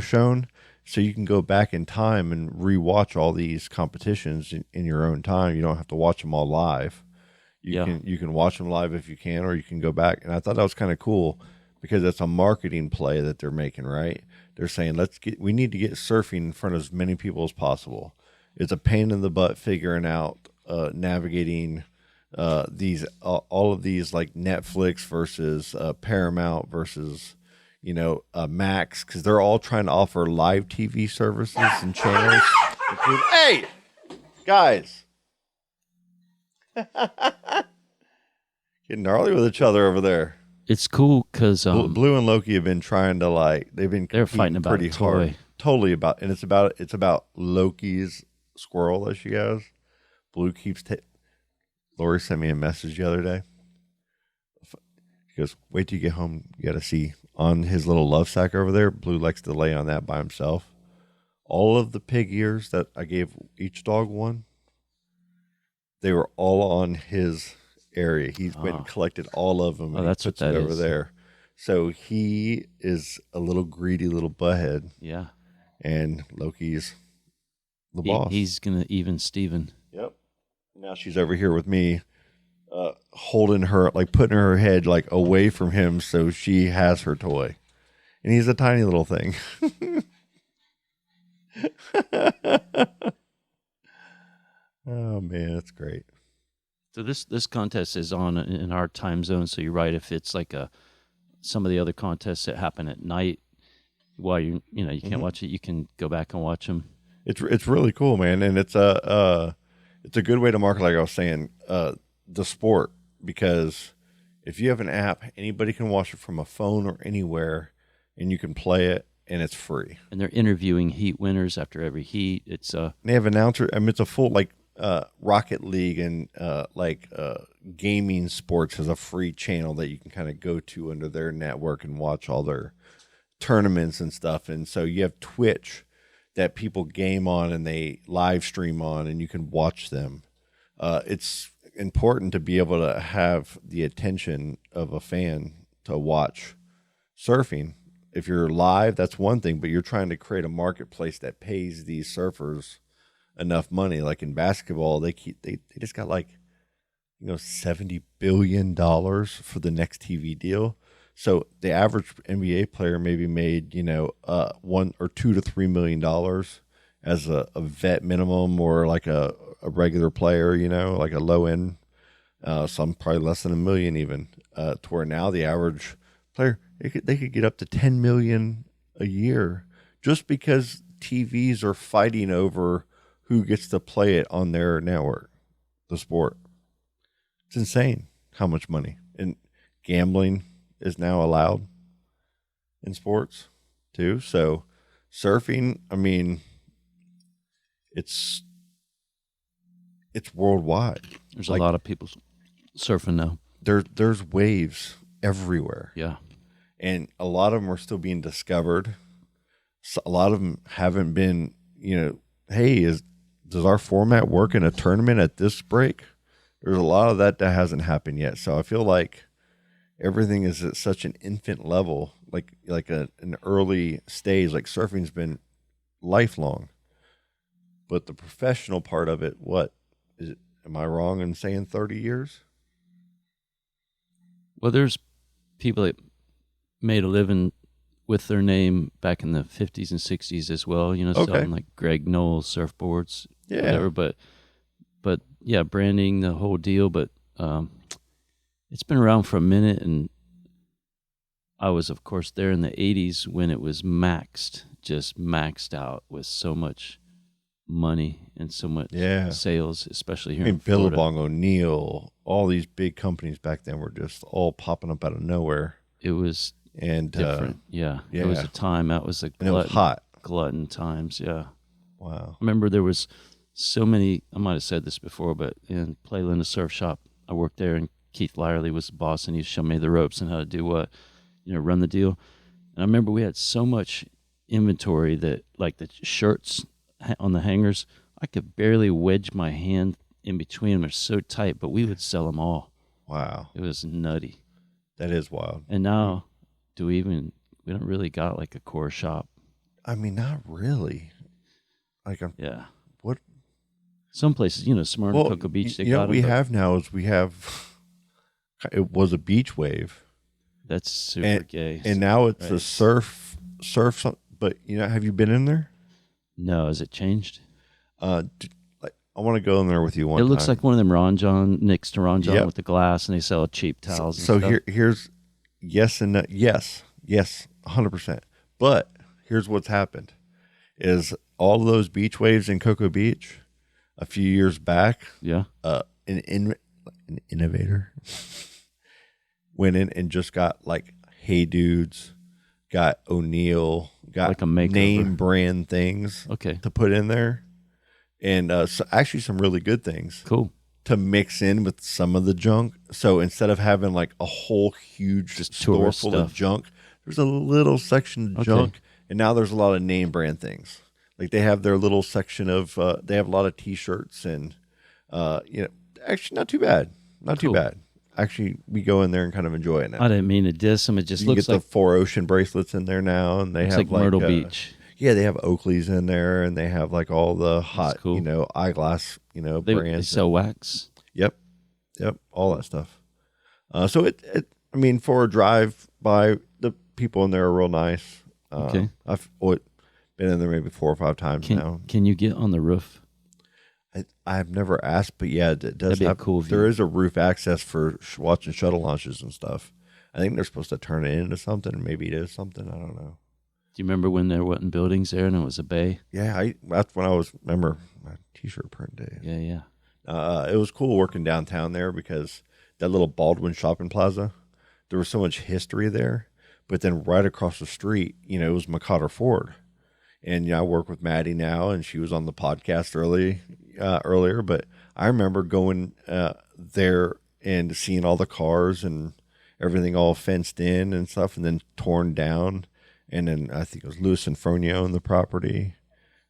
shown. So you can go back in time and rewatch all these competitions in your own time. You don't have to watch them all live. You can watch them live if you can, or you can go back. And I thought that was kind of cool, because it's a marketing play that they're making, right? They're saying we need to get surfing in front of as many people as possible. it's a pain in the butt figuring out navigating these all of these like Netflix versus Paramount versus Max, because they're all trying to offer live TV services and channels. Hey, guys, getting gnarly with each other over there. It's cool because Blue and Loki have been trying to they're fighting about pretty a toy. hard. Totally about, and it's about Loki's squirrel that she has. Blue keeps Lori sent me a message the other day. She goes, "Wait till you get home. You got to see on his little love sack over there. Blue likes to lay on that by himself. All of the pig ears that I gave each dog one, they were all on his area. He's went and collected all of them. Oh, that's what that over is. there. So he is a little greedy little butthead. Yeah. And Loki's the boss. He's going to even Steven. Yep. Now she's over here with me, holding her, putting her head away from him so she has her toy. And he's a tiny little thing. Oh, man, that's great. So this contest is on in our time zone. So you're right. If it's some of the other contests that happen at night while you can't watch it, you can go back and watch them. It's really cool, man, and it's a good way to market, like I was saying, the sport, because if you have an app, anybody can watch it from a phone or anywhere, and you can play it, and it's free. And they're interviewing heat winners after every heat. It's they have announcers. I mean, it's a full Rocket League and gaming sports has a free channel that you can kind of go to under their network and watch all their tournaments and stuff. And so you have Twitch that people game on and they live stream on, and you can watch them. It's important to be able to have the attention of a fan to watch surfing. If you're live, that's one thing, but you're trying to create a marketplace that pays these surfers enough money. Like in basketball, they just got $70 billion for the next TV deal. So the average NBA player maybe made, $1 or $2 to $3 million as a vet minimum, or a regular player, like a low end, some probably less than $1 million even, to where now the average player, they could get up to $10 million a year just because TVs are fighting over who gets to play it on their network, the sport. It's insane how much money. And gambling is now allowed in sports too. So surfing, I mean, it's worldwide. There's a lot of people surfing now. There's waves everywhere. Yeah. And a lot of them are still being discovered. So a lot of them haven't been, hey, does our format work in a tournament at this break? There's a lot of that hasn't happened yet. So I feel like everything is at such an infant level, an early stage. Like surfing's been lifelong, but the professional part of it, what is it? Am I wrong in saying 30 years? Well, there's people that made a living with their name back in the 50s and 60s as well, selling like Greg Knowles surfboards, whatever. But yeah, branding, the whole deal. But it's been around for a minute, and I was, of course, there in the 80s when it was just maxed out with so much money and so much sales, especially here in Florida. Billabong, O'Neill, all these big companies back then were just all popping up out of nowhere. It was different. It was a time. That was it was hot. Glutton times. Yeah. Wow. I remember there was so many, I might have said this before, but in Playland, surf shop, I worked there, and Keith Lyerly was the boss, and he showed me the ropes and how to do what, run the deal. And I remember we had so much inventory that, the shirts on the hangers, I could barely wedge my hand in between them. They're so tight, but we would sell them all. Wow. It was nutty. That is wild. And now, we don't really got a core shop. I mean, not really. Yeah. What? Some places, Smyrna, Cocoa Beach, they got what we have now is it was a beach wave. That's super gay. And now it's a surf, but have you been in there? No, has it changed? I want to go in there with you one It time. looks like one of them Ron John, Nick's to Ron John Yep. with the glass, and they sell cheap towels. So and stuff. here's yes and no. Yes, 100%. But here's what's happened: is all of those beach waves in Cocoa Beach a few years back. Yeah. An innovator went in and just got like Hey Dudes, got O'Neill, got Like a makeover. name brand things Okay. to put in there, and so actually some really good things Cool. to mix in with some of the junk. So instead of having like a whole huge Just store tourist full stuff. of junk, there's a little section of Okay. junk, and now there's a lot of name brand things. Like they have their little section of they have a lot of T-shirts and actually not too bad, not too Cool. bad. Actually, we go in there and kind of enjoy it now. I didn't mean to diss them. It just You looks get like the 4 Ocean bracelets in there now, and they it's have like Myrtle Beach. Yeah, they have Oakley's in there, and they have like all the hot, cool. eyeglass, They brands. sell wax. Yep, all that stuff. So I mean, for a drive by, the people in there are real nice. Okay. I've been in there maybe 4 or 5 times now. Can you get on the roof? I've never asked, but yeah, it does That'd be a have cool view. There is a roof access for watching shuttle launches and stuff. I think they're supposed to turn it into something. Maybe it is something. I don't know. Do you remember when there wasn't buildings there and it was a bay? Yeah, that's when remember my T-shirt print day. Yeah. It was cool working downtown there because that little Baldwin shopping plaza, there was so much history there. But then right across the street, it was McCotter Ford. And I work with Maddie now, and she was on the podcast earlier. But I remember going there and seeing all the cars and everything all fenced in and stuff, and then torn down. And then I think it was Louis Infronio owned the property.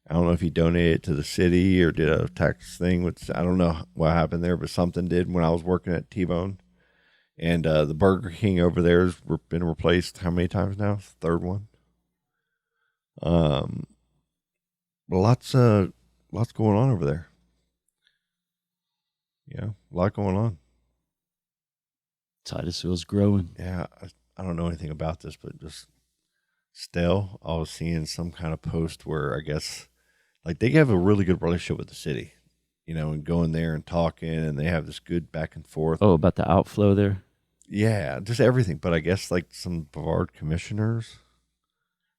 I don't know if he donated it to the city or did a tax thing. I don't know what happened there, but something did when I was working at Tbone. And the Burger King over there has been replaced how many times now? Third one. Lots going on over there. Yeah, a lot going on. Titusville's growing. Yeah, I don't know anything about this, but just still, I was seeing some kind of post where I guess like they have a really good relationship with the city, and going there and talking, and they have this good back and forth. Oh, about the outflow there? Yeah, just everything. But I guess like some Brevard commissioners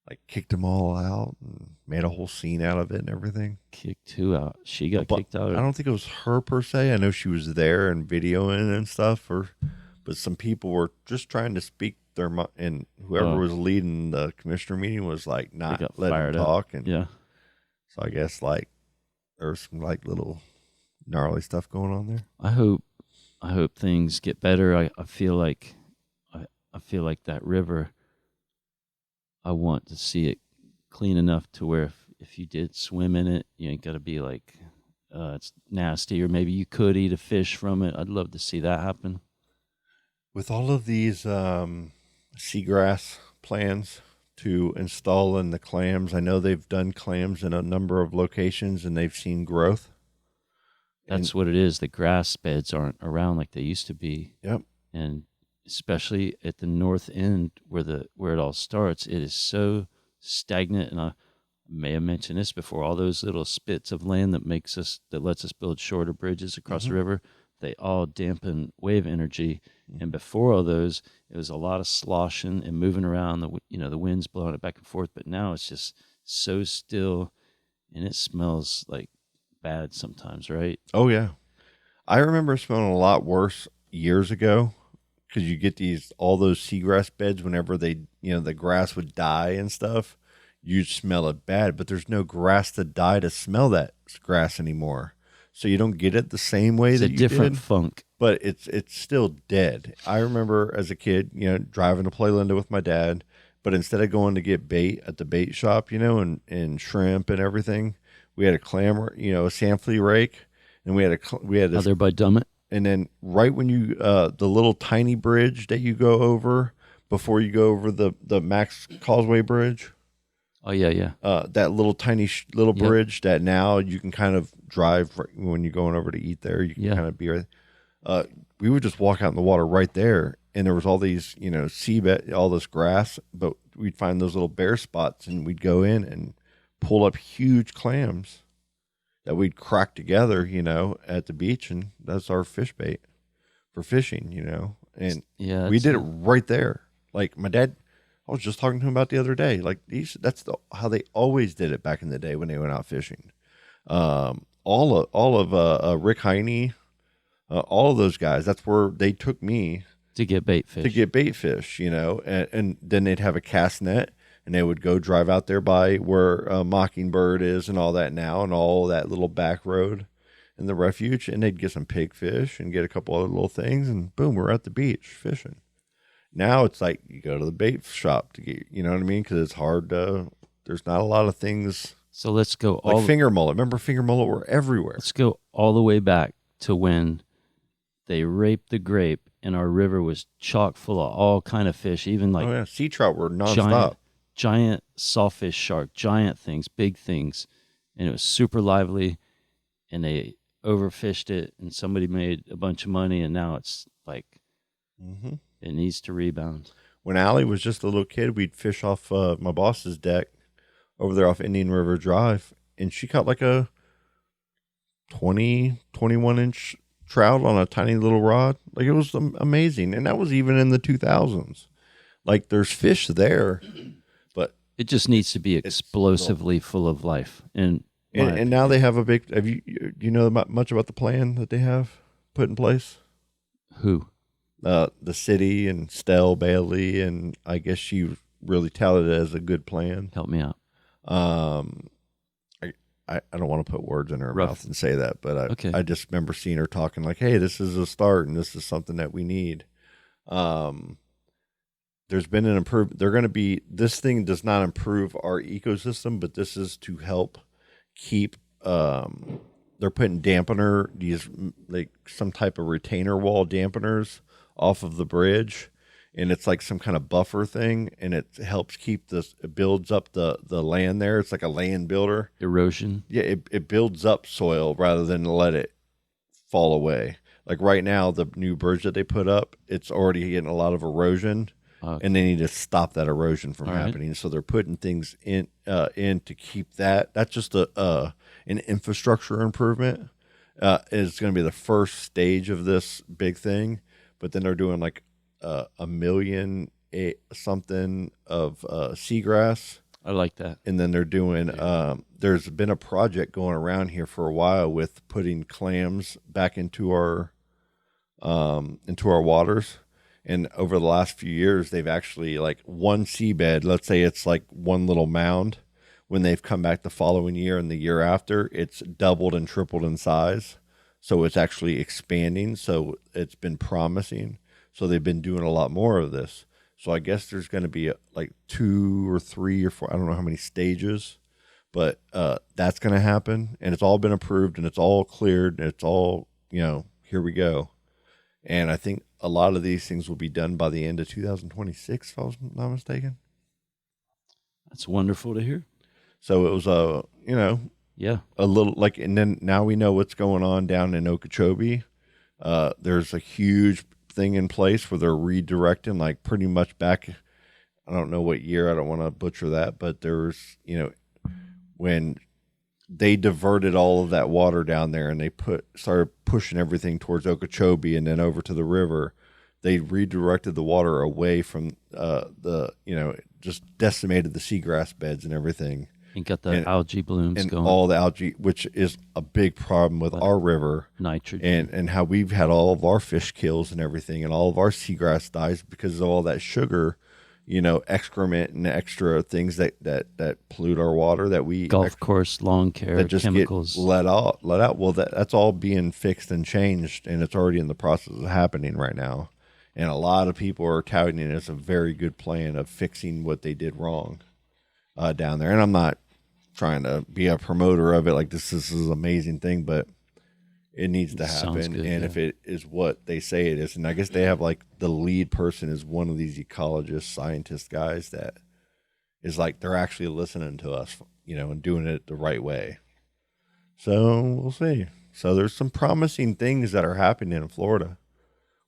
like kicked them all out and made a whole scene out of it and everything. Kicked who out? She got kicked out? I don't think it was her per se. I know she was there and videoing and stuff, but some people were just trying to speak their mind, and whoever was leading the commissioner meeting was like not letting them talk. And yeah. So I guess like there's some like little gnarly stuff going on there. I hope things get better. I feel like that river, I want to see it clean enough to where if you did swim in it, you ain't got to be like it's nasty, or maybe you could eat a fish from it. I'd love to see that happen. With all of these seagrass plans to install in the clams, I know they've done clams in a number of locations and they've seen growth. That's what it is. The grass beds aren't around like they used to be. Yep. And especially at the north end where it all starts, it is so stagnant. And I may have mentioned this before, all those little spits of land that lets us build shorter bridges across the river, they all dampen wave energy. And before all those, it was a lot of sloshing and moving around, the wind's blowing it back and forth. But now it's just so still, and it smells like bad sometimes, right? Oh yeah, I remember smelling a lot worse years ago because you get all those seagrass beds whenever they the grass would die and stuff. You'd smell it bad, but there's no grass to die to smell that grass anymore, so you don't get it the same way It's that a you different did. funk. But it's still dead. I remember as a kid, driving to Play Linda with my dad, but instead of going to get bait at the bait shop, and shrimp and everything, we had a clammer, a sand flea rake, and we had this, Out there by Dummit. and then right when you the little tiny bridge that you go over before you go over the Max Causeway Bridge. Oh yeah. That little tiny little Yep. bridge that now you can kind of drive when you're going over to eat there. You can kind of be right. We would just walk out in the water right there, and there was all these, seabed, all this grass, but we'd find those little bare spots, and we'd go in and pull up huge clams. that we'd crack together, at the beach, and that's our fish bait for fishing, and we did it right there. Like my dad, I was just talking to him about the other day. Like that's how they always did it back in the day when they went out fishing. All of Rick Heine, all of those guys. That's where they took me to get bait fish. And then they'd have a cast net, and they would go drive out there by where Mockingbird is and all that now, and all that little back road in the refuge, and they'd get some pigfish and get a couple other little things, and boom, we're at the beach fishing. Now it's like you go to the bait shop to get, you know what I mean? Because it's hard to. There's not a lot of things. So let's go like finger mullet. Remember, finger mullet were everywhere. Let's go all the way back to when they raped the grape, and our river was chock full of all kind of fish, even like sea trout were nonstop. Giant sawfish, shark, giant things, big things, and it was super lively. And they overfished it, and somebody made a bunch of money, and now it's like it needs to rebound. When Allie was just a little kid, we'd fish off my boss's deck over there off Indian River Drive, and she caught like a 21-inch trout on a tiny little rod. Like, it was amazing, and that was even in the 2000s. Like, there's fish there, but it just needs to be explosively full of life. And now they have a big. Do you know much about the plan that they have put in place? Who? The city and Stell Bailey, and I guess she really touted it as a good plan. Help me out. I don't want to put words in her mouth and say that, but I just remember seeing her talking like, "Hey, this is a start, and this is something that we need." There's been an improvement. They're going to be. This thing does not improve our ecosystem, but this is to help keep. They're putting these like some type of retainer wall dampeners off of the bridge, and it's like some kind of buffer thing, and it helps keep this. It builds up the land there. It's like a land builder. Erosion. Yeah, it builds up soil rather than let it fall away. Like right now, the new bridge that they put up, it's already getting a lot of erosion, and they need to stop that erosion from happening. Right. So they're putting things in to keep that. That's just an infrastructure improvement. Is going to be the first stage of this big thing, but then they're doing like $1 million something of seagrass. I like that. And then they're doing. There's been a project going around here for a while with putting clams back into our waters. And over the last few years, they've actually, like, one seabed, let's say it's like one little mound. When they've come back the following year and the year after, it's doubled and tripled in size. So it's actually expanding. So it's been promising. So they've been doing a lot more of this. So I guess there's going to be like 2 or 3 or 4, I don't know how many stages, but that's going to happen. And it's all been approved, and it's all cleared, and it's all, here we go. And I think a lot of these things will be done by the end of 2026, if I was not mistaken. That's wonderful to hear. So it was a little like, and then now we know what's going on down in Okeechobee. There's a huge thing in place where they're redirecting, like pretty much back. I don't know what year. I don't want to butcher that, but there's, when they diverted all of that water down there and they started pushing everything towards Okeechobee and then over to the river, they redirected the water away from just decimated the seagrass beds and everything. And got the algae blooms and going. All the algae, which is a big problem with our river. Nitrogen. And how we've had all of our fish kills and everything, and all of our seagrass dies because of all that sugar, excrement and extra things that pollute our water that we golf course lawn care that just chemicals get let out. Well, that's all being fixed and changed, and it's already in the process of happening right now. And a lot of people are touting it as a very good plan of fixing what they did wrong down there. And I'm not trying to be a promoter of it, like this is an amazing thing, but it needs to happen. Good, and if it is what they say it is, and I guess they have like the lead person is one of these ecologist scientist guys that is like, they're actually listening to us, and doing it the right way. So we'll see. So there's some promising things that are happening in Florida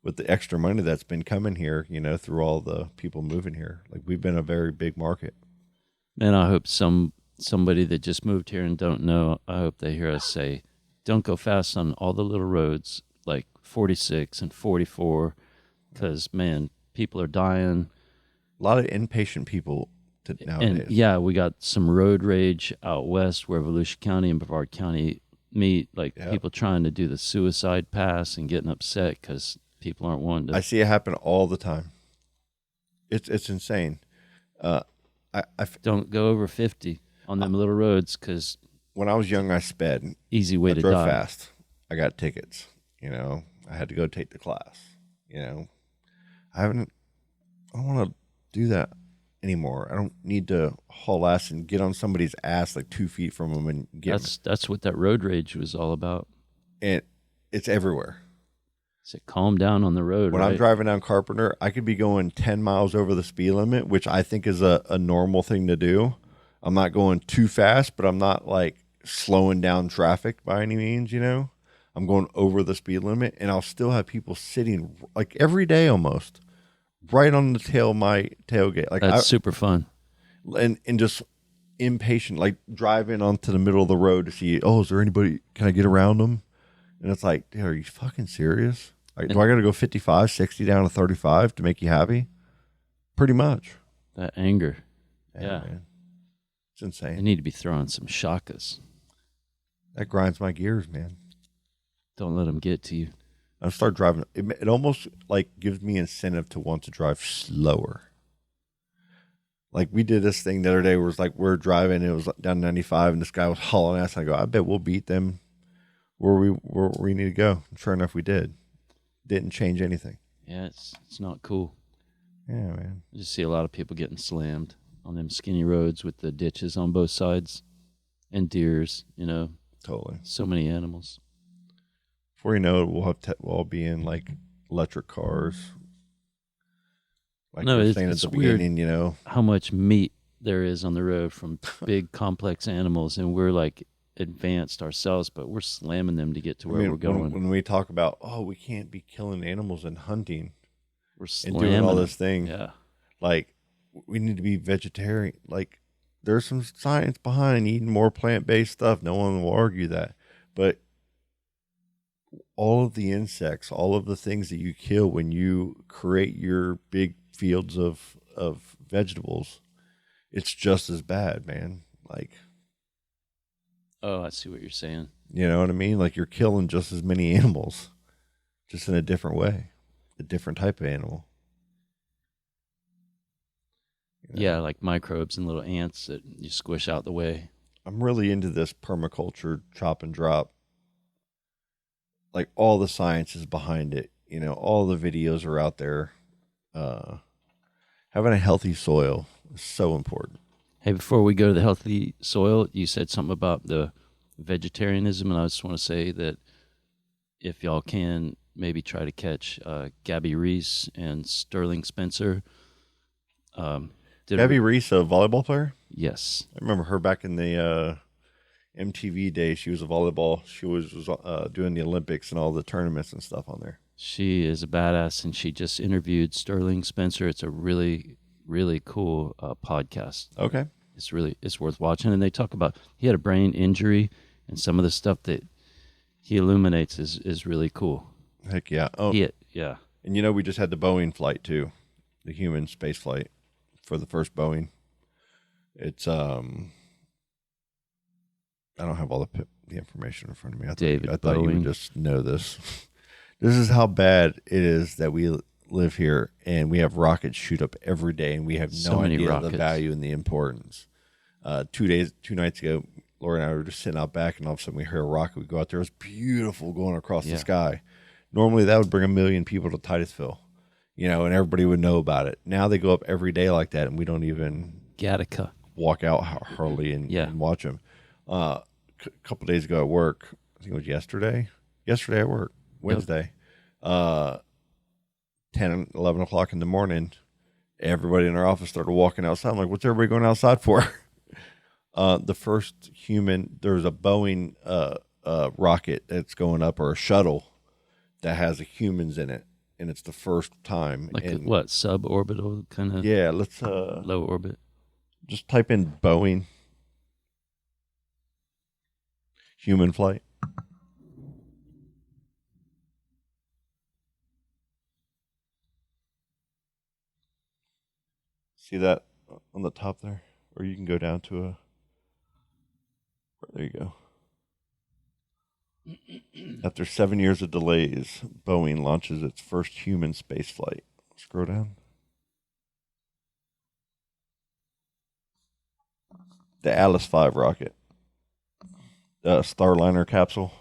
with the extra money that's been coming here, through all the people moving here. Like, we've been a very big market. And I hope somebody that just moved here and don't know, I hope they hear us say, don't go fast on all the little roads like 46 and 44, because, man, people are dying. A lot of impatient people nowadays. And, yeah, we got some road rage out west where Volusia County and Brevard County meet, like people trying to do the suicide pass and getting upset because people aren't wanting to. I see it happen all the time. It's insane. I don't go over 50 on them little roads, because when I was young, I sped. Easy way I to drove die. fast. I got tickets. I had to go take the class. I don't want to do that anymore. I don't need to haul ass and get on somebody's ass like 2 feet from them and get. That's what that road rage was all about. And it's everywhere. So calm down on the road. When I'm driving down Carpenter, I could be going 10 miles over the speed limit, which I think is a normal thing to do. I'm not going too fast, but I'm not like slowing down traffic by any means, I'm going over the speed limit, and I'll still have people sitting like every day almost right on the tail of my tailgate. Like that's super fun. And just impatient, like driving onto the middle of the road to see, is there anybody, can I get around them? And it's like, dude, are you fucking serious? Like, do I got to go 55, 60 down to 35 to make you happy? Pretty much. That anger. Yeah. Man. It's insane. They need to be throwing some shakas. That grinds my gears, man. Don't let them get to you. I start driving. It almost like gives me incentive to want to drive slower. Like we did this thing the other day where it's like we're driving, it was down 95, and this guy was hauling ass. And I go, I bet we'll beat them where we need to go. And sure enough, we did. Didn't change anything. Yeah, it's not cool. Yeah, man. I just see a lot of people getting slammed on them skinny roads with the ditches on both sides, and deers. Totally. So many animals. Before you know it, we'll all be in like electric cars. Like no, it's weird. How much meat there is on the road from big complex animals, and we're like advanced ourselves, but we're slamming them to get to where we're going. When we talk about, we can't be killing animals and hunting, we're slamming and doing all this thing. Yeah, like we need to be vegetarian. Like there's some science behind eating more plant-based stuff. No one will argue that, but all of the insects, all of the things that you kill when you create your big fields of vegetables, it's just as bad, man. Like, I see what you're saying. You know what I mean? Like you're killing just as many animals, just in a different way, a different type of animal. Yeah, like microbes and little ants that you squish out the way. I'm really into this permaculture chop and drop. Like all the science is behind it. All the videos are out there. Having a healthy soil is so important. Hey, before we go to the healthy soil, you said something about the vegetarianism, and I just want to say that if y'all can, maybe try to catch Gabby Reese and Sterling Spencer. Gabby Reese, a volleyball player? Yes. I remember her back in the MTV days. She was a volleyball. She was doing the Olympics and all the tournaments and stuff on there. She is a badass, and she just interviewed Sterling Spencer. It's a really, really cool podcast. Okay. It's worth watching. And they talk about, he had a brain injury, and some of the stuff that he illuminates is really cool. Heck yeah. Oh, yeah. And we just had the Boeing flight too, the human space flight for the first Boeing. It's I don't have all the information in front of me. I thought you would just know this. This is how bad it is that we live here, and we have rockets shoot up every day, and we have no idea the value and the importance. 2 nights ago, Laura and I were just sitting out back, and all of a sudden we hear a rocket. We go out there. It was beautiful going across the sky. Normally, that would bring 1 million people to Titusville, and everybody would know about it. Now they go up every day like that, and we don't even Gattaca walk out hardly and watch them. A couple days ago at work, I think it was yesterday at work, Wednesday, 10, 11 o'clock in the morning, everybody in our office started walking outside. I'm like, what's everybody going outside for? The first human, there's a Boeing rocket that's going up, or a shuttle that has humans in it, and it's the first time. Like suborbital kind of? Yeah, let's low orbit. Just type in Boeing Human flight. See that on the top there? Or you can go down to a... There you go. After 7 years of delays, Boeing launches its first human space flight. Scroll down. The Atlas V rocket. Starliner capsule.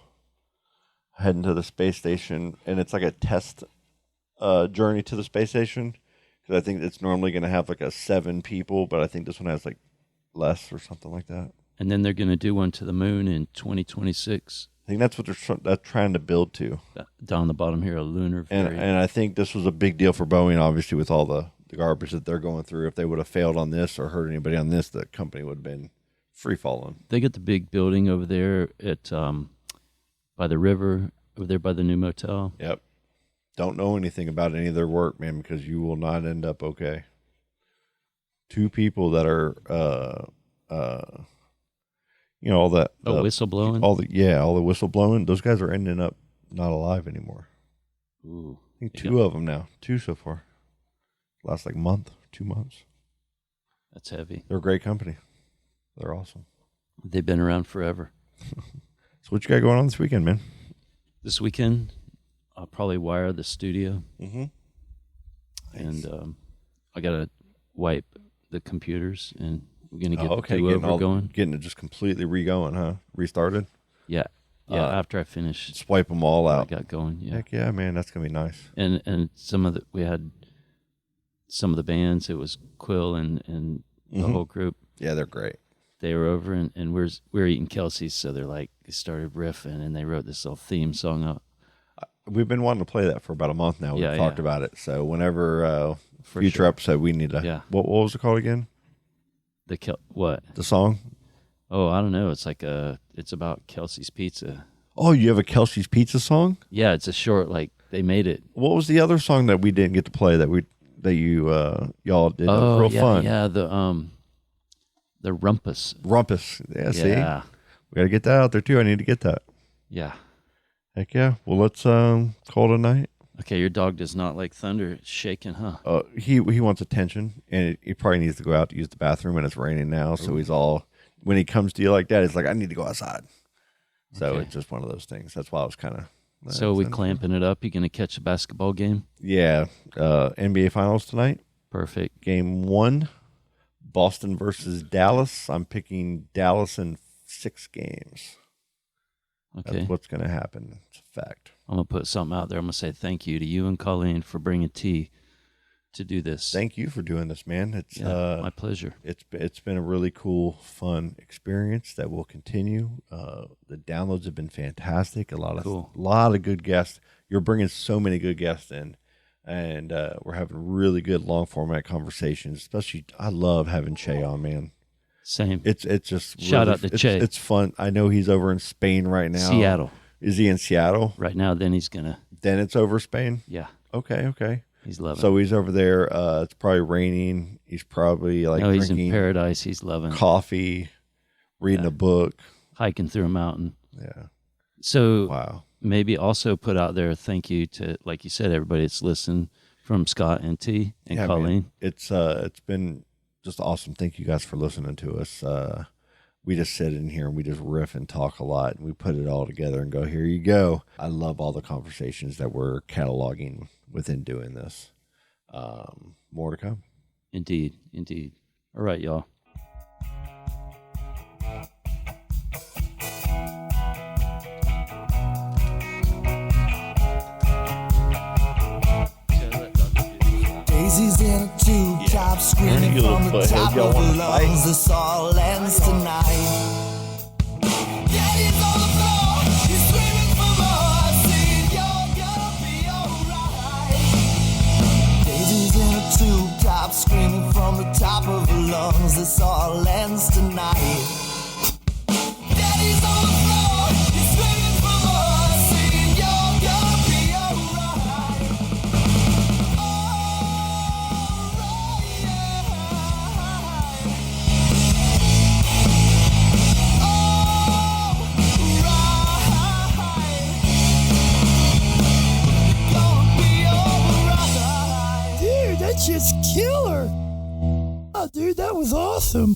Heading to the space station. And it's like a test journey to the space station. Because I think it's normally going to have like a 7 people, but I think this one has like less or something like that. And then they're going to do one to the moon in 2026. I think that's what they're trying to build to. Down the bottom here, a lunar variant. And I think this was a big deal for Boeing, obviously, with all the garbage that they're going through. If they would have failed on this or hurt anybody on this, the company would have been free falling. They got the big building over there at by the river, over there by the new motel. Yep. Don't know anything about any of their work, man, because you will not end up okay. 2 people that are all that whistleblowing. All the whistleblowing. Those guys are ending up not alive anymore. Ooh, I think 2 of them now. 2 so far. Last like month, 2 months. That's heavy. They're a great company. They're awesome. They've been around forever. So what you got going on this weekend, man? This weekend, I'll probably wire the studio. Mm-hmm. Nice. And I got to wipe the computers, and we're going to get the going. Getting it just completely re-going, huh? Restarted? Yeah. Yeah, after I finish. Just wipe them all out. I got going, yeah. Heck yeah, man. That's going to be nice. And we had some of the bands. It was Quill and the whole group. Yeah, they're great. They were over, and we're eating Kelsey's, so they started riffing, and they wrote this little theme song up. We've been wanting to play that for about a month now. We've talked about it. So whenever future episode, we need to. Yeah. What was it called again? What? The song? Oh, I don't know. It's like it's about Kelsey's Pizza. Oh, you have a Kelsey's Pizza song? Yeah, it's a short. They made it. What was the other song that we didn't get to play that y'all did? Oh, real fun. Yeah, the Rumpus. Rumpus. Yeah. See, yeah. We got to get that out there too. I need to get that. Yeah. Heck yeah. Well, let's call it a night. Okay, your dog does not like thunder. It's shaking, huh? He wants attention, and he probably needs to go out to use the bathroom, and it's raining now, so he's all, when he comes to you like that, he's like, I need to go outside. So It's just one of those things. That's why I was kind of... So we clamping it up? You going to catch a basketball game? Yeah. NBA Finals tonight. Perfect. Game 1, Boston versus Dallas. I'm picking Dallas in 6 games. Okay. That's what's going to happen. It's a fact. I'm going to put something out there. I'm going to say thank you to you and Colleen for bringing tea to do this. Thank you for doing this, man. It's my pleasure. It's been a really cool, fun experience that will continue. The downloads have been fantastic. A lot of good guests. You're bringing so many good guests in, and we're having really good long format conversations. Especially, I love having Che on, man. Same. It's just shout out to Che. It's fun. I know he's over in Spain right now. Seattle. Is he in Seattle right now? Then he's gonna. Then it's over Spain. Yeah. Okay. He's loving it. So he's over there. It's probably raining. He's probably he's in paradise. He's loving coffee, reading a book, hiking through a mountain. Yeah. So wow. Maybe also put out there a thank you to, like you said, everybody that's listened, from Scott and T and Colleen. Man. It's been just awesome. Thank you guys for listening to us. We just sit in here and we just riff and talk a lot, and we put it all together and go, here you go. I love all the conversations that we're cataloging within doing this. More to come. Indeed. All right, y'all. Daisies in a tube top screaming from the top of her lungs. This all ends tonight. Daddy's on the floor, he's screaming for more. Saying you're gonna be alright. Daisies in a tube top screaming from the top of her lungs. This all ends tonight. Daddy's on the floor, he's screaming for more. Saying you're gonna be alright. Right. That's just killer. Oh, dude, that was awesome.